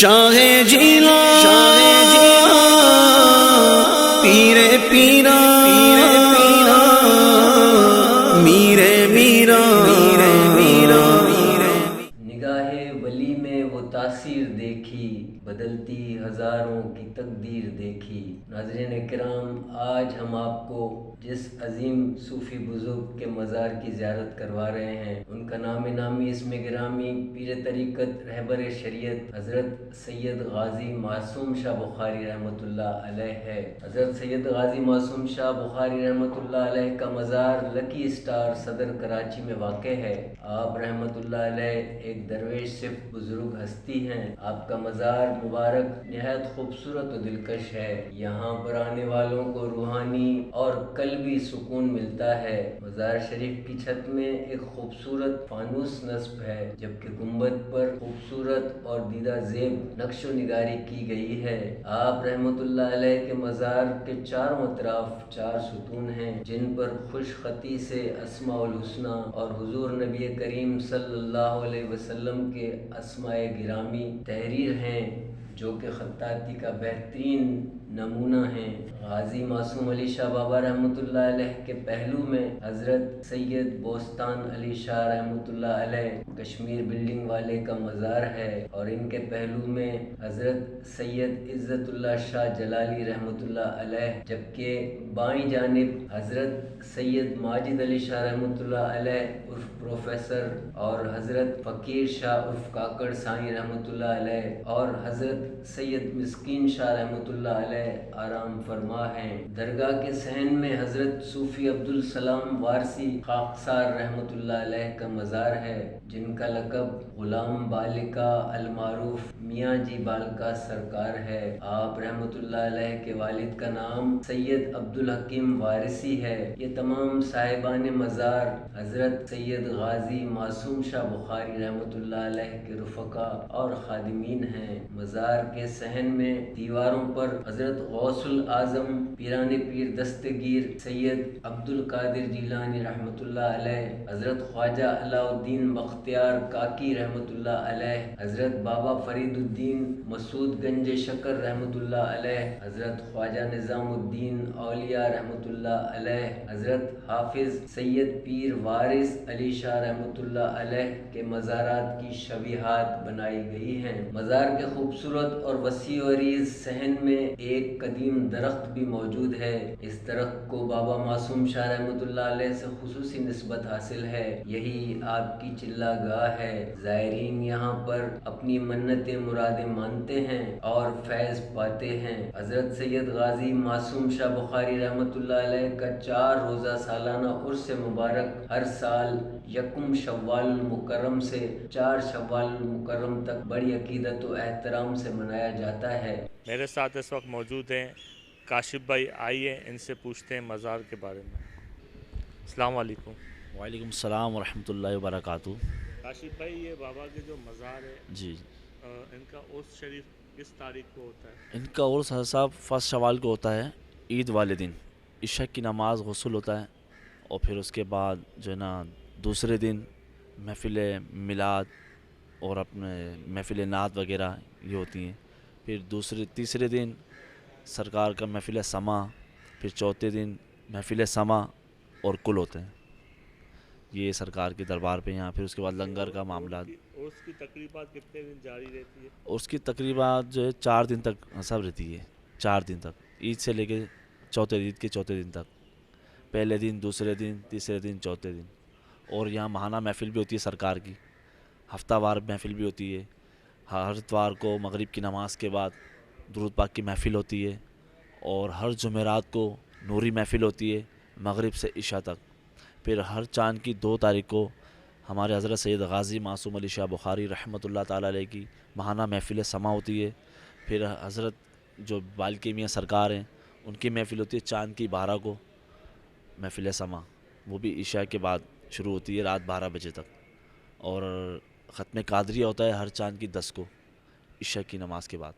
شاہ جیلا پیر پیرا میرے میرا نگاہ ولی میں وہ تاثیر دیکھی، بدلتی ہزاروں کی تقدیر دیکھی۔ ناظرین کرام، آج ہم آپ کو جس عظیم صوفی بزرگ کے مزار کی زیارت کروا رہے ہیں، ان کا نام نامی اسم گرامی پیر طریقت رہبر شریعت حضرت سید غازی معصوم شاہ بخاری رحمۃ اللہ علیہ ہے۔ حضرت سید غازی معصوم شاہ بخاری رحمۃ اللہ علیہ کا مزار لکی اسٹار صدر کراچی میں واقع ہے۔ آپ رحمۃ اللہ علیہ ایک درویش صرف بزرگ ہستی ہیں۔ آپ کا مزار مبارک نہایت خوبصورت و دلکش ہے۔ یہاں پر آنے والوں کو روحانی اور قلبی سکون ملتا ہے۔ مزار شریف کی چھت میں ایک خوبصورت فانوس نصب ہے، جبکہ گنبد پر خوبصورت اور دیدہ زیب نقش و نگاری کی گئی ہے۔ آپ رحمۃ اللہ علیہ کے مزار کے چاروں اطراف 4 ستون ہیں، جن پر خوش خطی سے اسماء الحسنی اور حضور نبی کریم صلی اللہ علیہ وسلم کے اسماء گرامی تحریر ہیں، جو کہ خطاطی کا بہترین نمونہ ہیں۔ غازی معصوم علی شاہ بابا رحمۃ اللہ علیہ کے پہلو میں حضرت سید بوستان علی شاہ رحمۃ اللہ علیہ کشمیر بلڈنگ والے کا مزار ہے، اور ان کے پہلو میں حضرت سید عزت اللہ شاہ جلالی رحمۃ اللہ علیہ، جبکہ بائیں جانب حضرت سید ماجد علی شاہ رحمۃ اللہ علیہ عرف پروفیسر اور حضرت فقیر شاہ عرف کاکڑ سائیں رحمۃ اللہ علیہ اور حضرت سید مسکین شاہ رحمۃ اللہ علیہ آرام فرما ہیں۔ درگاہ کے صحن میں حضرت صوفی عبدالسلام وارثی خاکسار رحمۃ اللہ علیہ کا مزار ہے، جن کا لقب غلام بالکا المعروف میاں جی بالکا سرکار ہے۔ آپ رحمۃ اللہ علیہ کے والد کا نام سید عبدالحکیم وارثی ہے۔ یہ تمام صاحبان مزار حضرت سید غازی معصوم شاہ بخاری رحمۃ اللہ علیہ کے رفقا اور خادمین ہیں۔ مزار کے صحن میں دیواروں پر حضرت غوث الاعظم پیران پیر دستگیر سید عبدالقادر جیلانی رحمۃ اللہ علیہ، حضرت خواجہ علاء الدین بختیار کاکی رحمۃ اللہ علیہ، حضرت بابا فرید الدین مسعود گنج شکر رحمۃ اللہ علیہ، حضرت خواجہ نظام الدین اولیاء رحمۃ اللہ علیہ، حضرت حافظ سید پیر وارث علی شاہ رحمۃ اللہ علیہ کے مزارات کی شبیہات بنائی گئی ہیں۔ مزار کے خوبصورت اور وسیع و عریض صحن میں ایک قدیم درخت بھی موجود ہے۔ اس درخت کو بابا معصوم شاہ رحمۃ اللہ علیہ سے خصوصی نسبت حاصل ہے۔ یہی آپ کی چلہ گاہ ہے۔ زائرین یہاں پر اپنی منتیں مرادیں مانتے ہیں اور فیض پاتے ہیں۔ حضرت سید غازی معصوم شاہ بخاری رحمۃ اللہ علیہ کا 4 روزہ سالانہ عرس مبارک ہر سال یکم شوال المکرم سے 4 شوال المکرم تک بڑی عقیدت و احترام سے منایا جاتا ہے۔ میرے ساتھ اس وقت موجود ہیں کاشف بھائی، آئیے ان سے پوچھتے ہیں مزار کے بارے میں۔ السلام علیکم۔ وعلیکم السلام ورحمۃ اللہ وبرکاتہ۔ کاشف بھائی، یہ بابا کے جو مزار ہے جی، ان کا عرس شریف کس تاریخ کو ہوتا ہے؟ ان کا عرس حضرت صاحب 1 شوال کو ہوتا ہے، عید والے دن عشاء کی نماز غسل ہوتا ہے، اور پھر اس کے بعد جو ہے نا دوسرے دن محفل میلاد اور اپنے محفل نعت وغیرہ یہ ہوتی ہیں۔ پھر تیسرے دن سرکار کا محفل سما، پھر چوتھے دن محفل سما اور کل ہوتے ہیں یہ سرکار کے دربار پہ یہاں۔ پھر اس کے بعد لنگر کا معاملات، عرس کی تقریبات کتنے دن جاری رہتی ہے؟ اس کی تقریبات جو ہے 4 دن تک سب رہتی ہے، 4 دن تک، عید سے لے کے عید کے چوتھے دن تک، پہلے دن، دوسرے دن، تیسرے دن، چوتھے دن۔ اور یہاں ماہانہ محفل بھی ہوتی ہے سرکار کی، ہفتہ وار محفل بھی ہوتی ہے۔ ہر اتوار کو مغرب کی نماز کے بعد درود پاک کی محفل ہوتی ہے، اور ہر جمعرات کو نوری محفل ہوتی ہے مغرب سے عشاء تک۔ پھر ہر چاند کی 2 تاریخ کو ہمارے حضرت سید غازی معصوم علی شاہ بخاری رحمۃ اللہ تعالیٰ علیہ کی ماہانہ محفل سما ہوتی ہے۔ پھر حضرت جو بالکی میاں سرکار ہیں ان کی محفل ہوتی ہے چاند کی 12 کو محفل سما، وہ بھی عشاء کے بعد شروع ہوتی ہے رات 12 بجے تک۔ اور ختم قادریہ ہوتا ہے ہر چاند کی 10 کو عشاء کی نماز کے بعد۔